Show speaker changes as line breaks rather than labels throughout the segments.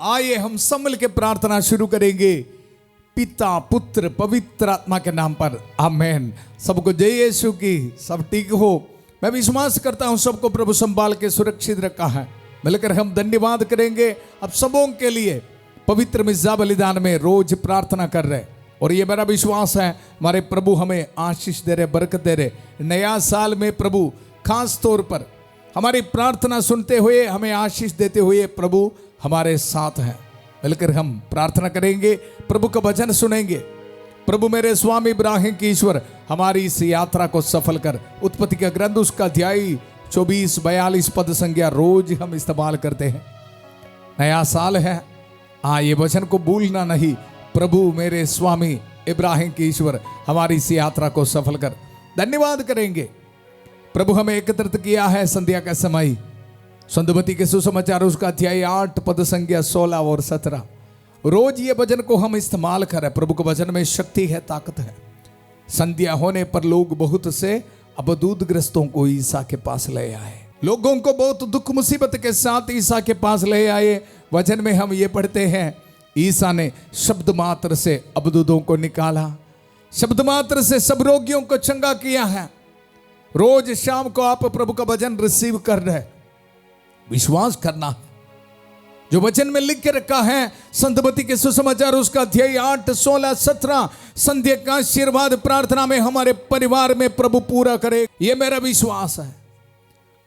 आइए हम सब मिल के प्रार्थना शुरू करेंगे पिता पुत्र पवित्र आत्मा के नाम पर, आमेन। सबको जय यीशु की। सब ठीक हो। मैं विश्वास करता हूं सबको प्रभु संभाल के सुरक्षित रखा है। मिलकर हम धन्यवाद करेंगे अब सबों के लिए। पवित्र मिज़्ज़ा बलिदान में रोज प्रार्थना कर रहे, और ये मेरा विश्वास है हमारे प्रभु हमें आशीष दे रहे, बरकत दे रहे। नया साल में प्रभु खास तौर पर हमारी प्रार्थना सुनते हुए, हमें आशीष देते हुए प्रभु हमारे साथ हैं। मिलकर हम प्रार्थना करेंगे, प्रभु का वचन सुनेंगे। प्रभु मेरे स्वामी इब्राहिम की ईश्वर हमारी इस यात्रा को सफल कर। उत्पत्ति का ग्रंथ उसका अध्याय 24-42 पद संज्ञा रोज हम इस्तेमाल करते हैं। नया साल है, ये वचन को भूलना नहीं। प्रभु मेरे स्वामी इब्राहिम की ईश्वर हमारी इस यात्रा को सफल कर। धन्यवाद करेंगे। प्रभु हमें एकत्रित किया है संध्या का समय। संतमती के सुसमाचार उसका अध्याय 8 पद संज्ञा 16 और 17। रोज ये वचन को हम इस्तेमाल करें। प्रभु के वचन में शक्ति है, ताकत है। संध्या होने पर लोग बहुत से अबदूत ग्रस्तों को ईसा के पास ले आए। लोगों को बहुत दुख मुसीबत के साथ ईसा के पास ले आए। वचन में हम ये पढ़ते हैं, ईसा ने शब्द मात्र से अबदूतों को निकाला, शब्द मात्र से सब रोगियों को चंगा किया है। रोज शाम को आप प्रभु का वचन रिसीव कर रहे, विश्वास करना जो वचन में लिख के रखा है। संतमती के सुसमाचार उसका अध्याय 8, 16, 17 संध्या का आशीर्वाद प्रार्थना में हमारे परिवार में प्रभु पूरा करे, ये मेरा विश्वास है।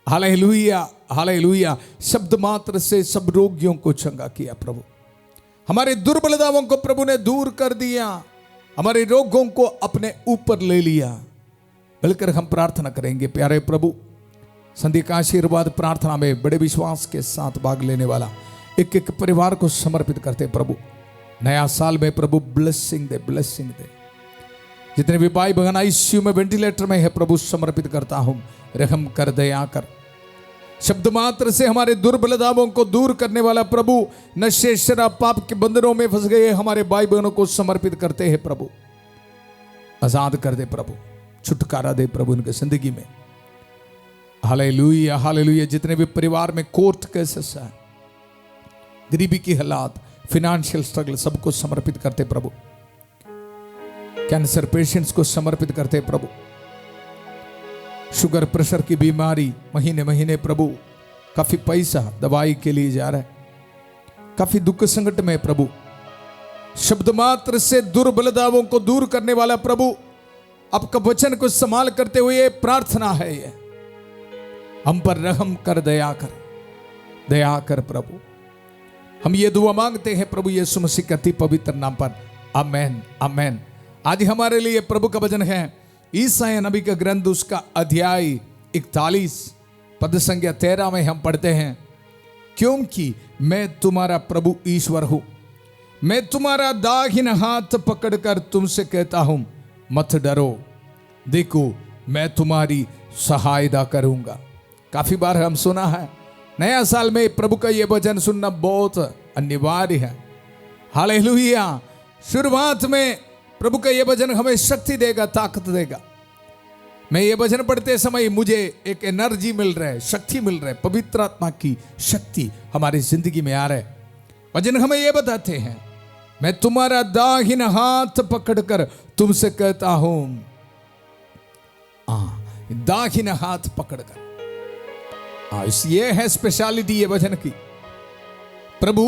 Hallelujah, hallelujah. शब्द मात्र से सब रोगियों को चंगा किया प्रभु। हमारे दुर्बलताओं को प्रभु ने दूर कर दिया, हमारे रोगों को अपने ऊपर ले लिया। मिलकर हम प्रार्थना करेंगे। प्यारे प्रभु, संध्या का आशीर्वाद प्रार्थना में बड़े विश्वास के साथ भाग लेने वाला एक एक परिवार को समर्पित करते प्रभु। नया साल में प्रभु ब्लेसिंग दे, ब्लेसिंग दे। जितने भी भाई बहन आईसीयू में, वेंटिलेटर में है प्रभु, समर्पित करता हूं। रहम कर, दया कर। शब्द मात्र से हमारे दुर्बलताओं को दूर करने वाला प्रभु, नशे शराब पाप के बंधनों में फंस गए हमारे भाई बहनों को समर्पित करते हैं प्रभु। आजाद कर दे प्रभु, छुटकारा दे प्रभु उनके जिंदगी में। Hallelujah, hallelujah. जितने भी परिवार में कोर्ट केसेस है, गरीबी की हालात, फिनेंशियल स्ट्रगल, सबको समर्पित करते प्रभु। कैंसर पेशेंट्स को समर्पित करते प्रभु। शुगर प्रेशर की बीमारी, महीने महीने प्रभु काफी पैसा दवाई के लिए जा रहा है, काफी दुख संकट में प्रभु। शब्द मात्र से दुर्बलताओं को दूर करने वाला प्रभु, आपका वचन को संभाल करते हुए प्रार्थना है ये, हम पर रहम कर, दया कर, दया कर प्रभु। हम ये दुआ मांगते हैं प्रभु यीशु मसीह के अति पवित्र नाम पर, आमेन, आमेन। आज हमारे लिए प्रभु का वचन है ईसाया नबी का ग्रंथ उसका अध्याय 41 पद संज्ञा 13 में हम पढ़ते हैं, क्योंकि मैं तुम्हारा प्रभु ईश्वर हूं, मैं तुम्हारा दाहिना हाथ पकड़कर तुमसे कहता हूं, मत डरो, देखो मैं तुम्हारी सहायता करूंगा। काफी बार हम सुना है, नया साल में प्रभु का यह वचन सुनना बहुत अनिवार्य है। हालेलुया। शुरुआत में प्रभु का यह वचन हमें शक्ति देगा, ताकत देगा। मैं ये वचन पढ़ते समय मुझे एक एनर्जी मिल रहा है, शक्ति मिल रहा है, पवित्र आत्मा की शक्ति हमारी जिंदगी में आ रहा है। वचन हमें यह बताते हैं, मैं तुम्हारा दाहिना हाथ पकड़कर तुमसे कहता हूं, दाहिना हाथ पकड़कर। ये है स्पेशलिटी ये वचन की। प्रभु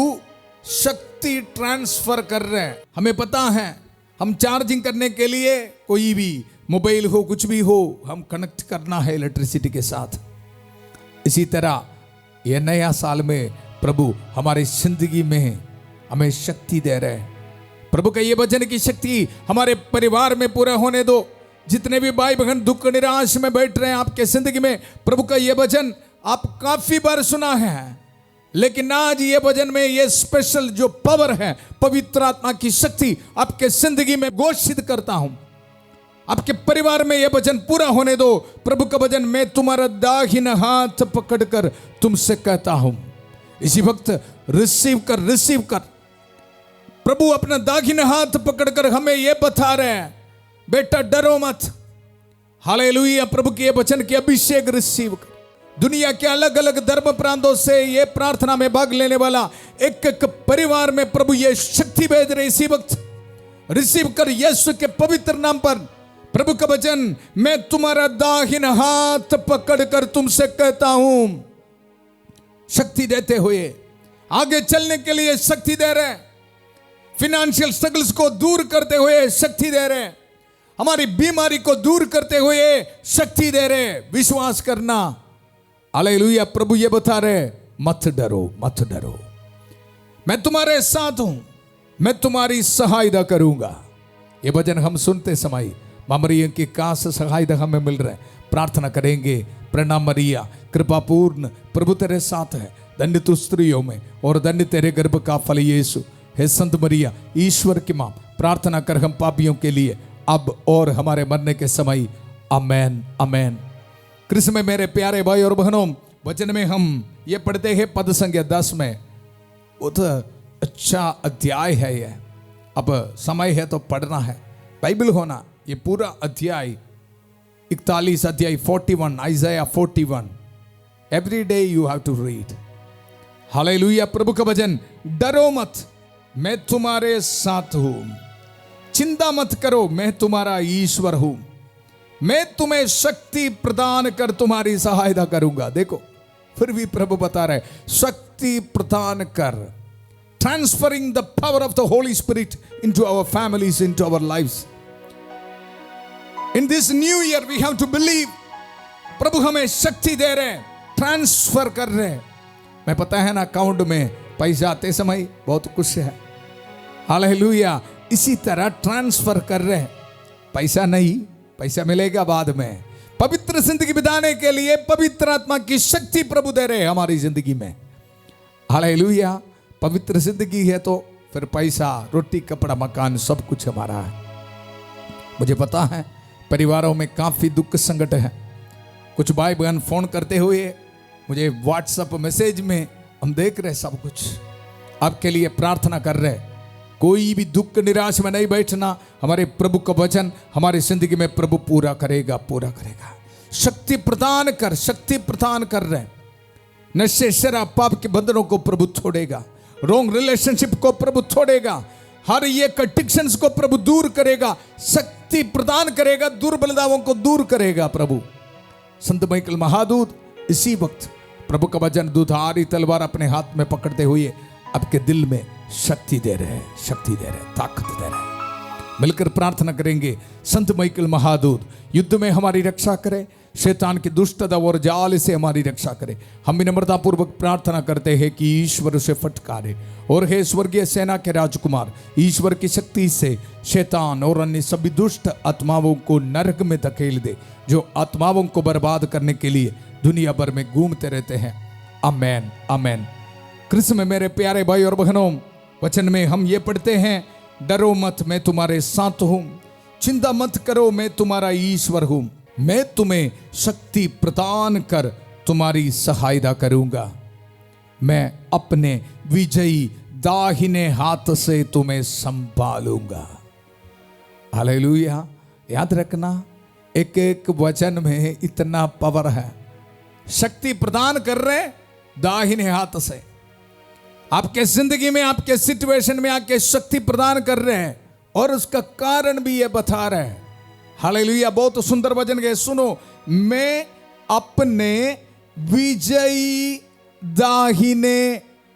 शक्ति ट्रांसफर कर रहे हैं। हमें पता है हम चार्जिंग करने के लिए कोई भी मोबाइल हो, कुछ भी हो, हम कनेक्ट करना है इलेक्ट्रिसिटी के साथ। इसी तरह ये नया साल में प्रभु हमारी जिंदगी में हमें शक्ति दे रहे हैं। प्रभु का ये वचन की शक्ति हमारे परिवार में पूरा होने दो। जितने भी भाई बहन दुख निराश में बैठ रहे हैं आपके जिंदगी में, प्रभु का ये वचन आप काफी बार सुना है, लेकिन आज ये वचन में ये स्पेशल जो पावर है, पवित्र आत्मा की शक्ति आपके जिंदगी में घोषित करता हूं। आपके परिवार में यह वचन पूरा होने दो। प्रभु का वचन, मैं तुम्हारा दाहिना हाथ पकड़कर तुमसे कहता हूं। इसी वक्त रिसीव कर, रिसीव कर। प्रभु अपना दाहिना हाथ पकड़कर हमें यह बता रहे हैं, बेटा डरो मत। हालेलुया। प्रभु के वचन की अभिषेक रिसीव कर। दुनिया के अलग अलग धर्म प्रांतों से ये प्रार्थना में भाग लेने वाला एक एक परिवार में प्रभु ये शक्ति भेज रहे इसी वक्त। रिसीव कर यीशु के पवित्र नाम पर। प्रभु का वचन, मैं तुम्हारा दाहिना हाथ पकड़कर तुमसे कहता हूं, शक्ति देते हुए आगे चलने के लिए शक्ति दे रहे, फिनेंशियल स्ट्रगल्स को दूर करते हुए शक्ति दे रहे, हमारी बीमारी को दूर करते हुए शक्ति दे रहे। विश्वास करना। हालेलुया। प्रभु ये बता रहे, मत डरो, मत डरो, मैं तुम्हारे साथ हूं, मैं तुम्हारी सहायता करूंगा। ये भजन हम सुनते समय मां मरियम की काश सहायता हमें मिल रहा है। प्रार्थना करेंगे, प्रणाम मरिया, कृपापूर्ण, प्रभु तेरे साथ है, धन्य तू स्त्रियों में और धन्य तेरे गर्भ का फल यीशु। हे संत मरिया, ईश्वर की मां, प्रार्थना कर हम पापियों के लिए अब और हमारे मरने के समय। आमेन, आमेन। कृष्ण में मेरे प्यारे भाई और बहनों, वचन में हम ये पढ़ते हैं पद संख्या 10 में। बहुत अच्छा अध्याय है ये। अब समय है तो पढ़ना है, बाइबल होना। ये पूरा अध्याय 41 अध्याय 41, Isaiah 41, every day you have to read. Hallelujah. प्रभु का वचन, डरो मत, मैं तुम्हारे साथ हूं, चिंता मत करो, मैं तुम्हारा ईश्वर हूं, मैं तुम्हें शक्ति प्रदान कर तुम्हारी सहायता करूंगा। देखो फिर भी प्रभु बता रहे, शक्ति प्रदान कर, transferring the power of the Holy Spirit into our families, into our lives. In this new year we have to believe, प्रभु हमें शक्ति दे रहे हैं, ट्रांसफर कर रहे हैं। मैं पता है ना, अकाउंट में पैसा आते समय बहुत खुश है। हालेलुया। इसी तरह ट्रांसफर कर रहे हैं, पैसा नहीं, पैसा मिलेगा बाद में। पवित्र जिंदगी बिताने के लिए पवित्र आत्मा की शक्ति प्रभु दे रहे हैं हमारी जिंदगी में। हालेलुया। पवित्र जिंदगी है तो फिर पैसा, रोटी, कपड़ा, मकान सब कुछ हमारा है। मुझे पता है परिवारों में काफी दुख संकट है। कुछ भाई बहन फोन करते हुए मुझे व्हाट्सएप मैसेज में हम देख रहे सब कुछ, आपके लिए प्रार्थना कर रहे। कोई भी दुख निराश में नहीं बैठना। हमारे प्रभु का वचन हमारी जिंदगी में प्रभु पूरा करेगा, पूरा करेगा। शक्ति प्रदान कर, शक्ति प्रदान कर रहे। नशे, शराब, पाप के बंधनों को प्रभु छोड़ेगा, रॉन्ग रिलेशनशिप को प्रभु छोड़ेगा, हर ये एडिक्शंस को प्रभु दूर करेगा, शक्ति प्रदान करेगा, दुर्बलताओं को दूर करेगा प्रभु। संत माइकल महादूत इसी वक्त प्रभु का वचन दुधारी तलवार अपने हाथ में पकड़ते हुए आपके दिल में शक्ति दे रहे हैं, शक्ति दे रहे हैं, ताकत दे रहे हैं। मिलकर प्रार्थना करेंगे। संत माइकल महादूत युद्ध में हमारी रक्षा करे, शैतान की दुष्टता और जाल से हमारी रक्षा करे। हम विनम्रता पूर्वक प्रार्थना करते हैं कि ईश्वर उसे फटकारे और हे स्वर्गीय सेना के राजकुमार, ईश्वर की शक्ति से शैतान और अन्य सभी दुष्ट आत्माओं को नरक में धकेल दे, जो आत्माओं को बर्बाद करने के लिए दुनिया भर में घूमते रहते हैं। आमेन, आमेन। कृष्ण में मेरे प्यारे भाई और बहनों, वचन में हम ये पढ़ते हैं, डरो मत, मैं तुम्हारे साथ हूं, चिंता मत करो, मैं तुम्हारा ईश्वर हूं, मैं तुम्हें शक्ति प्रदान कर तुम्हारी सहायता करूंगा, मैं अपने विजयी दाहिने हाथ से तुम्हें संभालूंगा। हालेलुया। याद रखना, एक एक वचन में इतना पावर है। शक्ति प्रदान कर रहे दाहिने हाथ से, आपके जिंदगी में, आपके सिचुएशन में आके शक्ति प्रदान कर रहे हैं और उसका कारण भी ये बता रहे हैं। हालेलुया। बहुत सुंदर वचन है, सुनो, मैं अपने विजयी दाहिने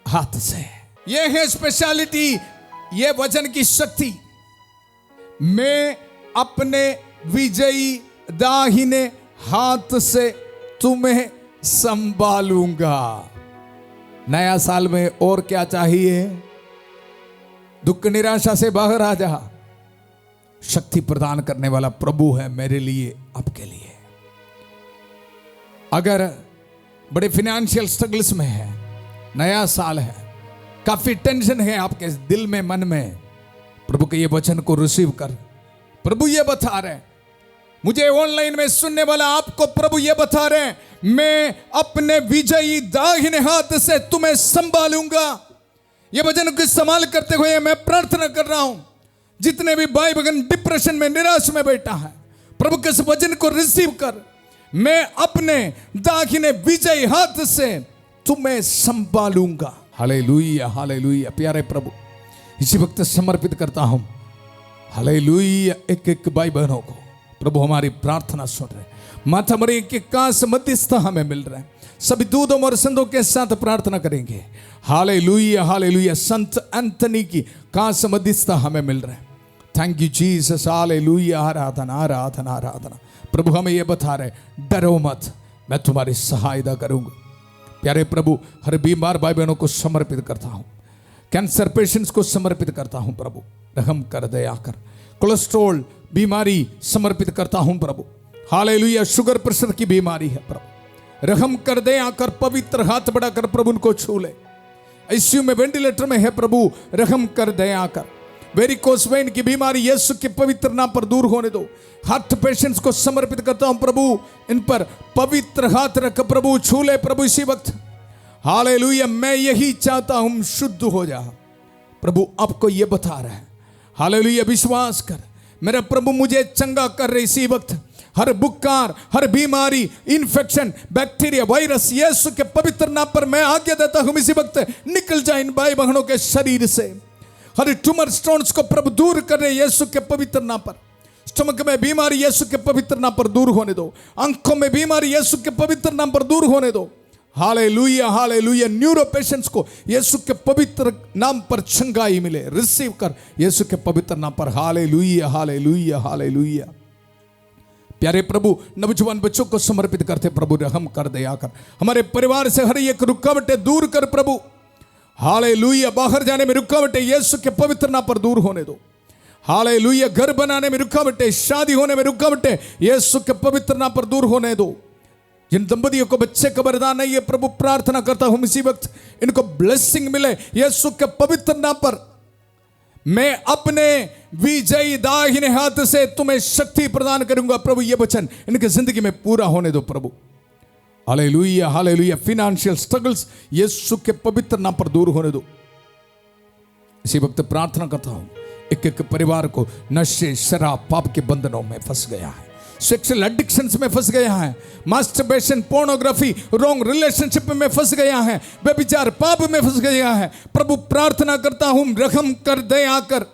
हाथ से। ये है स्पेशलिटी, ये वचन की शक्ति। मैं अपने विजयी दाहिने हाथ से तुम्हें संभालूंगा। नया साल में और क्या चाहिए? दुख निराशा से बाहर आ जा। शक्ति प्रदान करने वाला प्रभु है मेरे लिए, आपके लिए। अगर बड़े फाइनेंशियल स्ट्रगल्स में है, नया साल है, काफी टेंशन है आपके दिल में, मन में, प्रभु के ये वचन को रिसीव कर। प्रभु ये बता रहे, मुझे ऑनलाइन में सुनने वाला आपको प्रभु ये बता रहे, मैं अपने विजयी दाहिने हाथ से तुम्हें संभालूंगा। ये वचन को इस्तेमाल करते हुए मैं प्रार्थना कर रहा हूं, जितने भी भाई बहन डिप्रेशन में, निराश में बैठा है, प्रभु के इस वचन को रिसीव कर। मैं अपने दाहिने विजयी हाथ से तुम्हें संभालूंगा। Hallelujah, hallelujah. प्यारे प्रभु, इसी वक्त समर्पित करता हूं, हालेलुया, एक एक भाई बहनों को। प्रभु हमारी प्रार्थना सुन रहे, माता मरियम के कास मध्यस्थ हमें मिल रहे हैं। सभी दूतों और संतों के साथ प्रार्थना करेंगे। Hallelujah, hallelujah. संत एंथनी की कास मध्यस्थ हमें मिल रहे हैं। Thank you Jesus, hallelujah. आराधना, आराधना, आराधना। प्रभु हमें यह बता रहे, डरो मत, मैं तुम्हारी सहायता करूंगा। प्यारे प्रभु, हर बीमार भाई बहनों को समर्पित करता हूं, कैंसर पेशेंट्स को समर्पित करता हूं। प्रभु रहम कर, दया कर। कोलेस्ट्रॉल बीमारी समर्पित करता हूं प्रभु। हालेलुया। शुगर प्रेशर की बीमारी है प्रभु, रहम कर, दया कर। पवित्र हाथ बढ़ाकर प्रभु उनको छू ले। आईसीयू में, वेंटिलेटर में है प्रभु, रहम कर, दया कर। वेरिकोस वेन की बीमारी यीशु के पवित्र नाम पर दूर होने दो। हार्ट पेशेंट्स को समर्पित करता हूं प्रभु, इन पर पवित्र हाथ रख प्रभु, छू ले प्रभु इसी वक्त। हालेलुया। मैं यही चाहता हूं, शुद्ध हो जा। प्रभु आपको यह बता रहा है, हालेलुया। विश्वास कर, मेरा प्रभु मुझे चंगा कर रहे इसी वक्त। हर बुखार, हर बीमारी, इन्फेक्शन, बैक्टीरिया, वायरस, यीशु के पवित्र नाम पर मैं आज्ञा देता हूं इसी वक्त, निकल जाए इन भाई बहनों के शरीर से। हर ट्यूमर स्टोन्स को प्रभु दूर कर रहे यीशु के पवित्र नाम पर। स्टमक में बीमारी यीशु के पवित्र नाम पर दूर होने दो। आंखों में बीमारी यीशु के पवित्र नाम पर दूर होने दो। Hallelujah, hallelujah. न्यूरो पेशेंट्स को यीशु के पवित्र नाम पर चंगाई मिले, रिसीव कर यीशु के पवित्र नाम पर। Hallelujah, hallelujah, hallelujah. प्यारे प्रभु, नौजवान बच्चों को समर्पित करते प्रभु, रहम कर, दया कर। हमारे परिवार से हर एक रुकावटें दूर कर प्रभु। हालेलुया। बाहर जाने में रुकावटें यीशु के पवित्र नाम पर दूर होने दो। हालेलुया। घर बनाने में रुकावटें, शादी होने में रुकावटें यीशु के पवित्र नाम पर दूर होने दो। जिन दंपतियों को बच्चे का वरदान नहीं है प्रभु, प्रार्थना करता हूं इसी वक्त इनको ब्लेसिंग मिले यीशु के पवित्र नाम पर। मैं अपने विजयी दाहिने हाथ से तुम्हें शक्ति प्रदान करूंगा प्रभु। ये वचन इनकी जिंदगी में पूरा होने दो प्रभु। Hallelujah, hallelujah. फाइनेंशियल स्ट्रगल्स यीशु के पवित्र नाम पर दूर होने दो। इसी वक्त प्रार्थना करता हूं, एक एक परिवार को नशे, शराब, पाप के बंधनों में फंस गया है, सेक्सुअल एडिक्शंस में फंस गया है, मास्टरबेशन, पोर्नोग्राफी, रॉन्ग रिलेशनशिप में फंस गया है, व्यभिचार, पाप में फंस गया है। प्रभु प्रार्थना करता हूं, रहम कर, दया कर।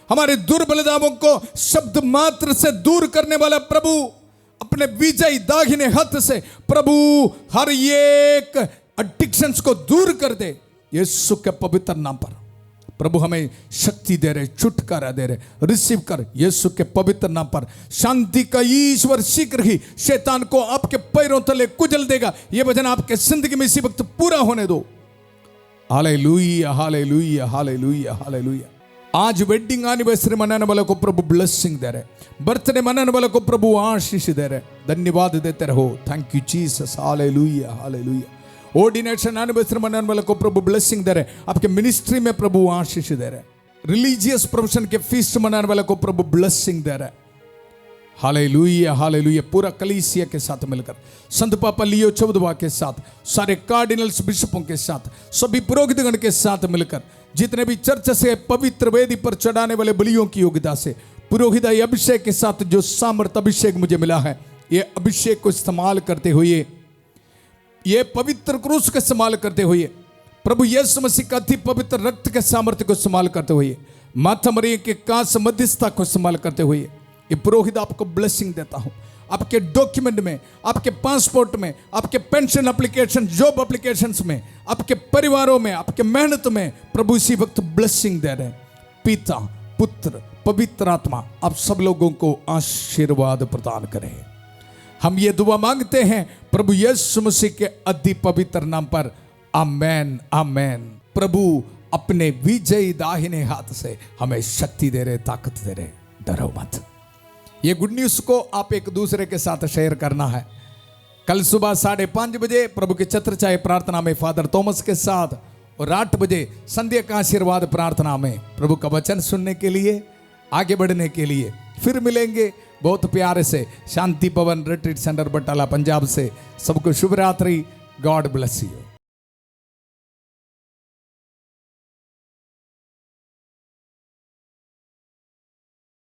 हमारे दुर्बलताओं को शब्द मात्र से दूर करने वाला प्रभु, अपने विजयी दाहिने हाथ से प्रभु हर एक एडिक्शंस को दूर कर दे यीशु के पवित्र नाम पर। प्रभु हमें शक्ति दे रहे, छुटकारा दे रहे, रिसीव कर यीशु के पवित्र नाम पर। शांति का ईश्वर शीघ्र ही शैतान को आपके पैरों तले कुचल देगा। यह वचन आपके जिंदगी में इसी वक्त पूरा होने दो। Hallelujah, hallelujah, hallelujah, hallelujah. आज वेडिंग एनिवर्सरी मनाने वालों को प्रभु ब्लेसिंग दे रहे, बर्थडे मनाने वालों को प्रभु आशीष दे रहे। धन्यवाद देते रहो। Thank you Jesus. Hallelujah, hallelujah. Ordination anniversary मनाने वालों को प्रभु ब्लेसिंग दे रहे, आपके मिनिस्ट्री में प्रभु आशीष दे रहे। रिलीजियस प्रोफेशन के फीस्ट मनाने वालों को प्रभु ब्लेसिंग दे रहे। Hallelujah, hallelujah. पूरा कलीसिया के साथ मिलकर, संत पापा लियो चौदवा के साथ, सारे कार्डिनल्स, बिशपों के साथ, सभी पुरोहितगण के साथ मिलकर, जितने भी चर्च से पवित्र वेदी पर चढ़ाने वाले बलियों की योग्यता से, पुरोहित अभिषेक के साथ जो सामर्थ अभिषेक मुझे मिला है, ये अभिषेक को इस्तेमाल करते हुए, ये पवित्र क्रूस का इस्तेमाल करते हुए, प्रभु यीशु मसीह का अति पवित्र रक्त के सामर्थ्य को इस्तेमाल करते हुए, माता मरियम के कांस मध्यस्थता को इस्तेमाल करते हुए, ये पुरोहित आपको ब्लेसिंग देता हूं। आपके डॉक्यूमेंट में, आपके पासपोर्ट में, आपके पेंशन एप्लीकेशन, जॉब एप्लीकेशंस में, आपके परिवारों में, आपके मेहनत में प्रभु इसी वक्त ब्लेसिंग दे रहे हैं। पिता, पुत्र, पवित्र आत्मा आप सब लोगों को आशीर्वाद प्रदान करें। हम ये दुआ मांगते हैं प्रभु यीशु मसीह के अति पवित्र नाम पर। आमेन, आमेन। प्रभु अपने विजयी दाहिने हाथ से हमें शक्ति दे रहे, ताकत दे रहे। डरो मत। ये गुड न्यूज को आप एक दूसरे के साथ शेयर करना है। कल सुबह 5:30 बजे प्रभु के छत्र छाया प्रार्थना में फादर थॉमस के साथ, और 8 बजे संध्या का आशीर्वाद प्रार्थना में प्रभु का वचन सुनने के लिए, आगे बढ़ने के लिए फिर मिलेंगे बहुत प्यारे से। शांति पवन रिट्रीट सेंटर बटाला पंजाब से सबको शुभ रात्रि। God bless you.